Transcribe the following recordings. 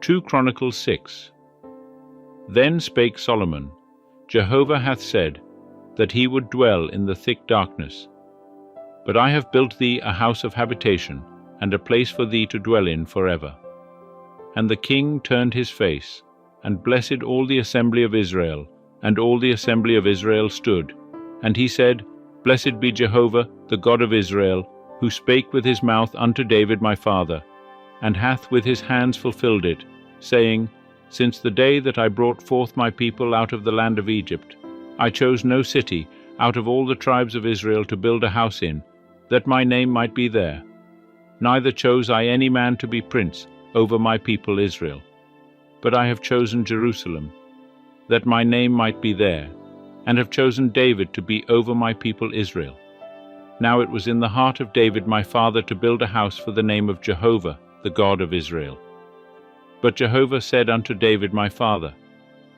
2 Chronicles 6. Then spake Solomon, Jehovah hath said, that he would dwell in the thick darkness. But I have built thee a house of habitation, and a place for thee to dwell in forever. And the king turned his face, and blessed all the assembly of Israel, and all the assembly of Israel stood. And he said, Blessed be Jehovah, the God of Israel, who spake with his mouth unto David my father, and hath with his hands fulfilled it, saying, Since the day that I brought forth my people out of the land of Egypt, I chose no city out of all the tribes of Israel to build a house in, that my name might be there. Neither chose I any man to be prince over my people Israel. But I have chosen Jerusalem, that my name might be there, and have chosen David to be over my people Israel. Now it was in the heart of David my father to build a house for the name of Jehovah, the God of Israel. But Jehovah said unto David my father,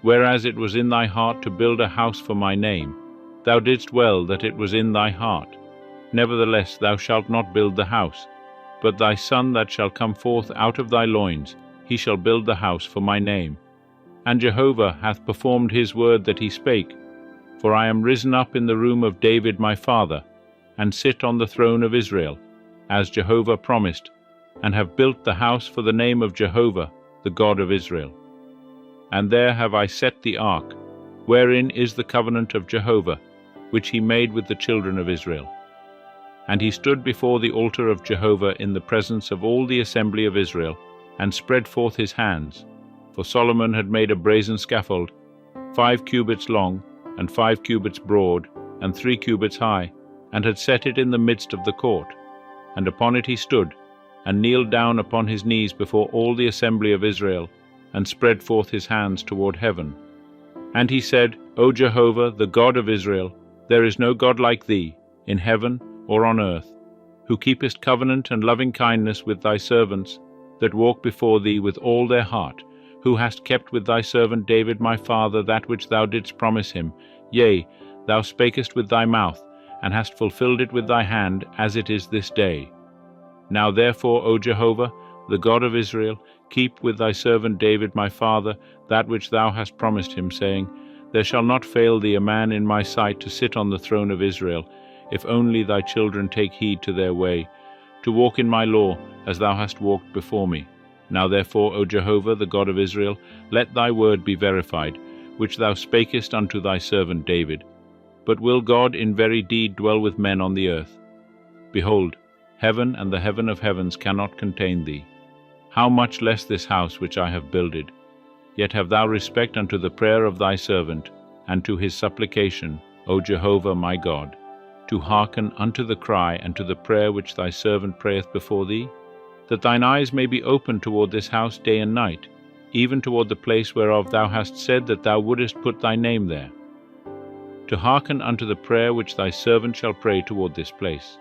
Whereas it was in thy heart to build a house for my name, thou didst well that it was in thy heart. Nevertheless thou shalt not build the house, but thy son that shall come forth out of thy loins, he shall build the house for my name. And Jehovah hath performed his word that he spake, for I am risen up in the room of David my father, and sit on the throne of Israel, as Jehovah promised, and have built the house for the name of Jehovah, the God of Israel. And there have I set the ark, wherein is the covenant of Jehovah, which he made with the children of Israel. And he stood before the altar of Jehovah in the presence of all the assembly of Israel, and spread forth his hands. For Solomon had made a brazen scaffold, 5 cubits long, and 5 cubits broad, and 3 cubits high, and had set it in the midst of the court. And upon it he stood, and kneeled down upon his knees before all the assembly of Israel, and spread forth his hands toward heaven. And he said, O Jehovah, the God of Israel, there is no God like thee, in heaven or on earth, who keepest covenant and loving kindness with thy servants, that walk before thee with all their heart, who hast kept with thy servant David my father that which thou didst promise him. Yea, thou spakest with thy mouth, and hast fulfilled it with thy hand, as it is this day. Now therefore, O Jehovah, the God of Israel, keep with thy servant David my father that which thou hast promised him, saying, There shall not fail thee a man in my sight to sit on the throne of Israel, if only thy children take heed to their way, to walk in my law, as thou hast walked before me. Now therefore, O Jehovah, the God of Israel, let thy word be verified, which thou spakest unto thy servant David. But will God in very deed dwell with men on the earth? Behold, heaven and the heaven of heavens cannot contain thee. How much less this house which I have builded? Yet have thou respect unto the prayer of thy servant, and to his supplication, O Jehovah my God, to hearken unto the cry and to the prayer which thy servant prayeth before thee, that thine eyes may be open toward this house day and night, even toward the place whereof thou hast said that thou wouldest put thy name there. To hearken unto the prayer which thy servant shall pray toward this place.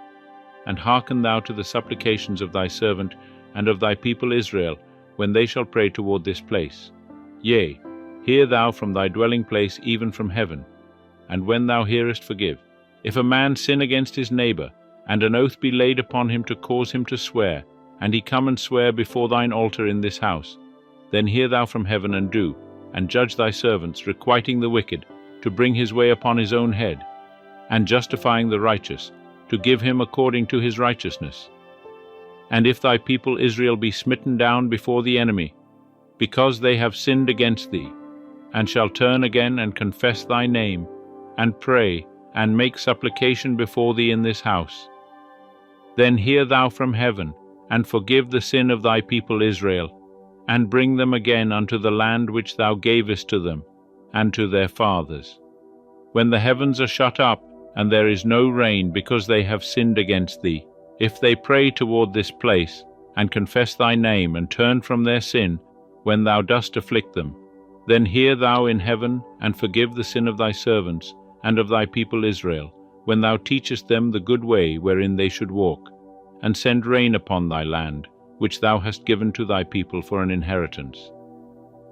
And hearken thou to the supplications of thy servant and of thy people Israel, when they shall pray toward this place. Yea, hear thou from thy dwelling place, even from heaven. And when thou hearest, forgive. If a man sin against his neighbor, and an oath be laid upon him to cause him to swear, and he come and swear before thine altar in this house, then hear thou from heaven and do, and judge thy servants, requiting the wicked, to bring his way upon his own head, and justifying the righteous, to give him according to his righteousness. And if thy people Israel be smitten down before the enemy, because they have sinned against thee, and shall turn again and confess thy name, and pray, and make supplication before thee in this house, then hear thou from heaven, and forgive the sin of thy people Israel, and bring them again unto the land which thou gavest to them, and to their fathers. When the heavens are shut up, and there is no rain, because they have sinned against thee, if they pray toward this place, and confess thy name, and turn from their sin, when thou dost afflict them, then hear thou in heaven, and forgive the sin of thy servants, and of thy people Israel, when thou teachest them the good way wherein they should walk, and send rain upon thy land, which thou hast given to thy people for an inheritance.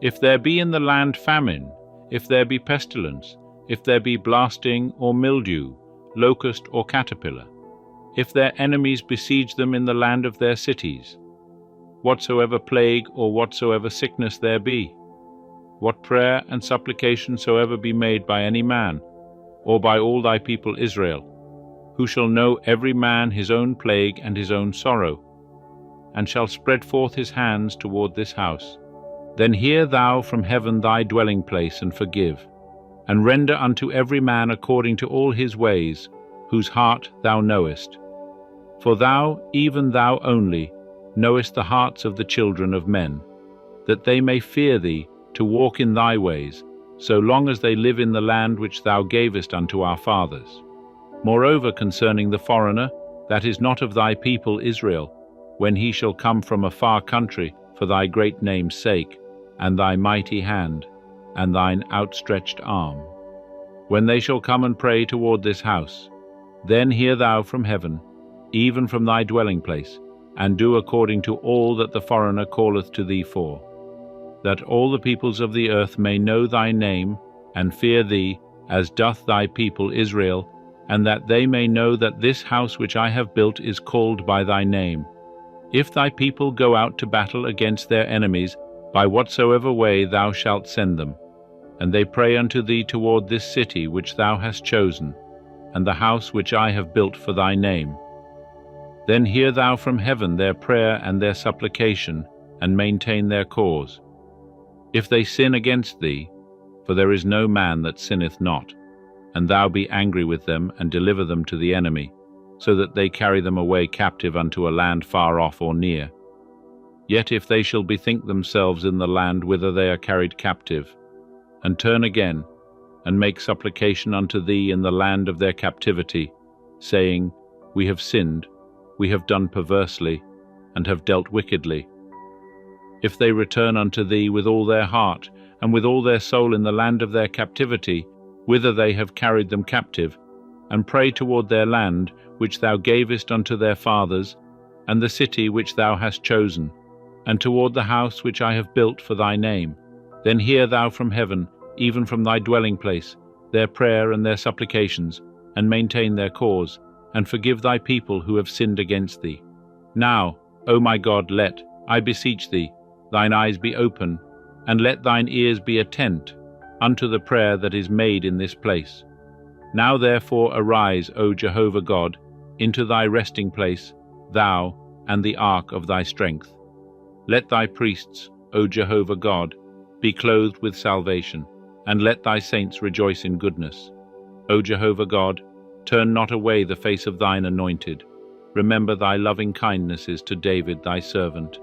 If there be in the land famine, if there be pestilence, if there be blasting or mildew, locust or caterpillar, if their enemies besiege them in the land of their cities, whatsoever plague or whatsoever sickness there be. What prayer and supplication soever be made by any man, or by all thy people Israel, who shall know every man his own plague and his own sorrow, and shall spread forth his hands toward this house, then hear thou from heaven thy dwelling place, and forgive, and render unto every man according to all his ways, whose heart thou knowest. For thou, even thou only, knowest the hearts of the children of men, that they may fear thee, to walk in thy ways, so long as they live in the land which thou gavest unto our fathers. Moreover, concerning the foreigner, that is not of thy people Israel, when he shall come from a far country for thy great name's sake, and thy mighty hand, and thine outstretched arm. When they shall come and pray toward this house, then hear thou from heaven, even from thy dwelling place, and do according to all that the foreigner calleth to thee for, that all the peoples of the earth may know thy name, and fear thee, as doth thy people Israel, and that they may know that this house which I have built is called by thy name. If thy people go out to battle against their enemies, by whatsoever way thou shalt send them, and they pray unto thee toward this city which thou hast chosen, and the house which I have built for thy name, then hear thou from heaven their prayer and their supplication, and maintain their cause. If they sin against thee, for there is no man that sinneth not, and thou be angry with them, and deliver them to the enemy, so that they carry them away captive unto a land far off or near. Yet if they shall bethink themselves in the land whither they are carried captive, and turn again, and make supplication unto thee in the land of their captivity, saying, We have sinned, we have done perversely, and have dealt wickedly. If they return unto thee with all their heart, and with all their soul in the land of their captivity, whither they have carried them captive, and pray toward their land, which thou gavest unto their fathers, and the city which thou hast chosen, and toward the house which I have built for thy name, then hear thou from heaven, even from thy dwelling place, their prayer and their supplications, and maintain their cause, and forgive thy people who have sinned against thee. Now, O my God, let, I beseech thee, thine eyes be open, and let thine ears be attent unto the prayer that is made in this place. Now therefore arise, O Jehovah God, into thy resting place, thou and the ark of thy strength. Let thy priests, O Jehovah God, be clothed with salvation, and let thy saints rejoice in goodness. O Jehovah God, turn not away the face of thine anointed. Remember thy loving kindnesses to David thy servant,